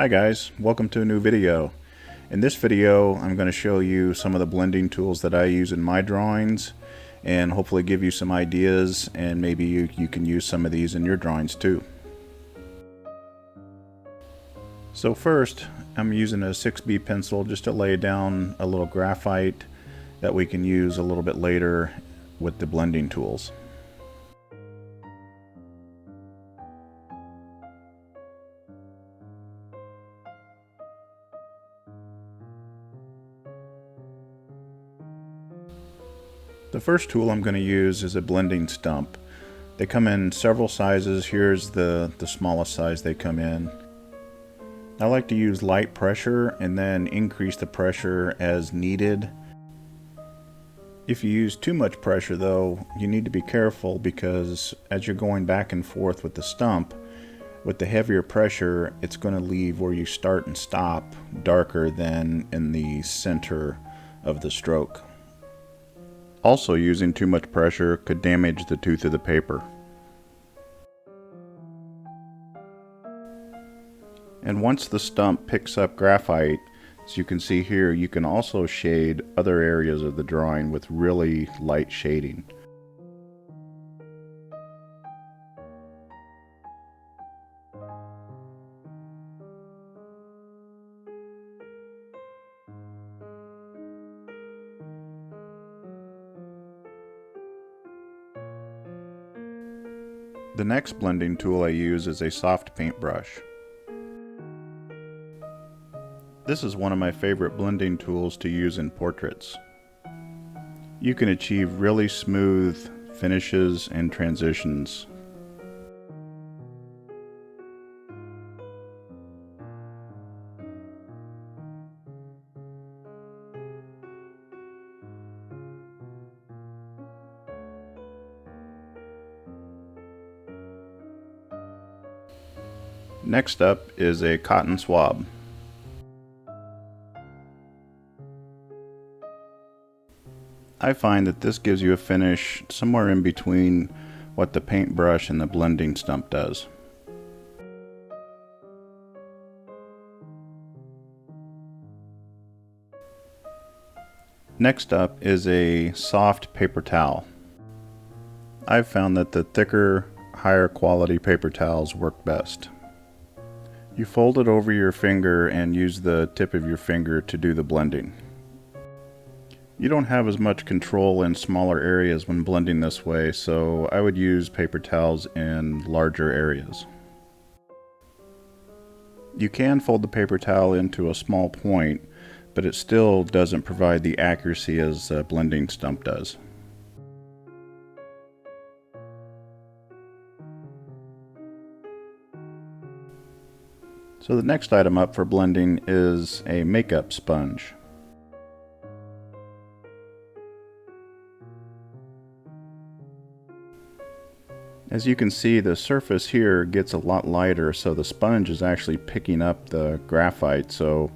Hi guys, welcome to a new video. In this video I'm going to show you some of the blending tools that I use in my drawings and hopefully give you some ideas, and maybe you can use some of these in your drawings too. So first I'm using a 6B pencil just to lay down a little graphite that we can use a little bit later with the blending tools. The first tool I'm going to use is a blending stump. They come in several sizes. Here's the smallest size they come in. I like to use light pressure and then increase the pressure as needed. If you use too much pressure though, you need to be careful, because as you're going back and forth with the stump, with the heavier pressure, it's going to leave where you start and stop darker than in the center of the stroke. Also, using too much pressure could damage the tooth of the paper. And once the stump picks up graphite, as you can see here, you can also shade other areas of the drawing with really light shading. The next blending tool I use is a soft paintbrush. This is one of my favorite blending tools to use in portraits. You can achieve really smooth finishes and transitions. Next up is a cotton swab. I find that this gives you a finish somewhere in between what the paintbrush and the blending stump does. Next up is a soft paper towel. I've found that the thicker, higher quality paper towels work best. You fold it over your finger and use the tip of your finger to do the blending. You don't have as much control in smaller areas when blending this way, so I would use paper towels in larger areas. You can fold the paper towel into a small point, but it still doesn't provide the accuracy as a blending stump does. So the next item up for blending is a makeup sponge. As you can see, the surface here gets a lot lighter, so the sponge is actually picking up the graphite, so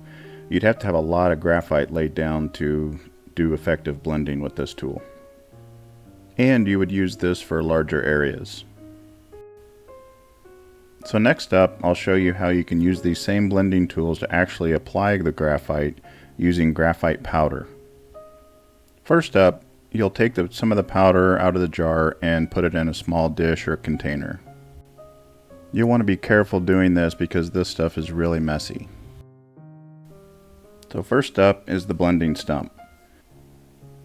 you'd have to have a lot of graphite laid down to do effective blending with this tool. And you would use this for larger areas. So next up, I'll show you how you can use these same blending tools to actually apply the graphite using graphite powder. First up, you'll take some of the powder out of the jar and put it in a small dish or container. You'll want to be careful doing this because this stuff is really messy. So first up is the blending stump.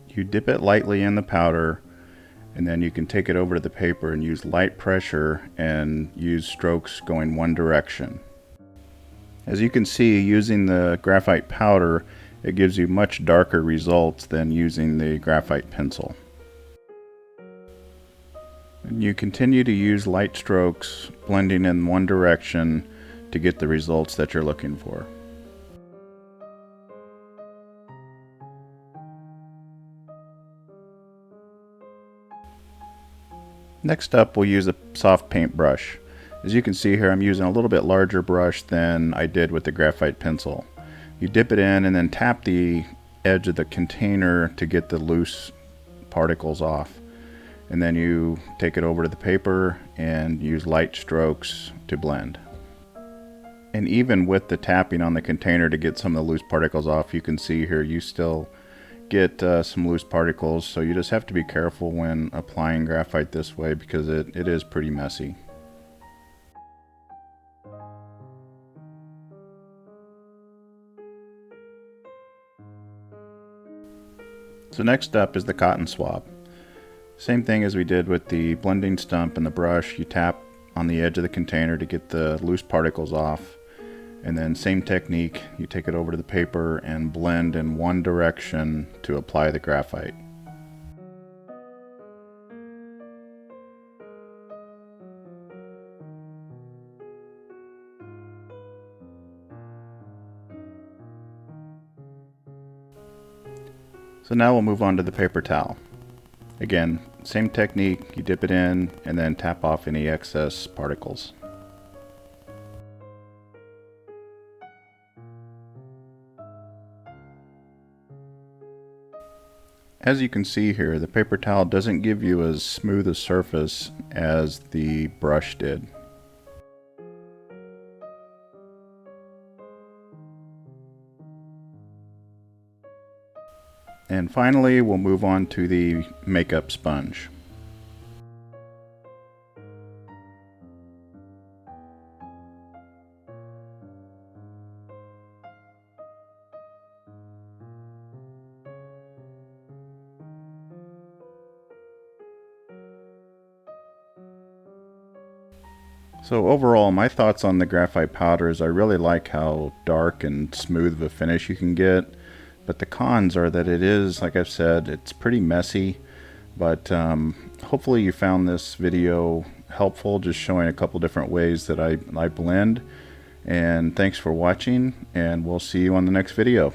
You dip it lightly in the powder, and then you can take it over to the paper and use light pressure and use strokes going one direction. As you can see, using the graphite powder, it gives you much darker results than using the graphite pencil. And you continue to use light strokes, blending in one direction to get the results that you're looking for. Next up, we'll use a soft paintbrush. As you can see here, I'm using a little bit larger brush than I did with the graphite pencil. You dip it in and then tap the edge of the container to get the loose particles off. And then you take it over to the paper and use light strokes to blend. And even with the tapping on the container to get some of the loose particles off, you can see here you still get some loose particles. So you just have to be careful when applying graphite this way, because it is pretty messy. So next up is the cotton swab. Same thing as we did with the blending stump and the brush. You tap on the edge of the container to get the loose particles off. And then same technique, you take it over to the paper and blend in one direction to apply the graphite. So now we'll move on to the paper towel. Again, same technique, you dip it in and then tap off any excess particles. As you can see here, the paper towel doesn't give you as smooth a surface as the brush did. And finally, we'll move on to the makeup sponge. So overall, my thoughts on the graphite powder is I really like how dark and smooth of a finish you can get. But the cons are that it is, like I've said, it's pretty messy. But hopefully you found this video helpful, just showing a couple different ways that I blend. And thanks for watching, and we'll see you on the next video.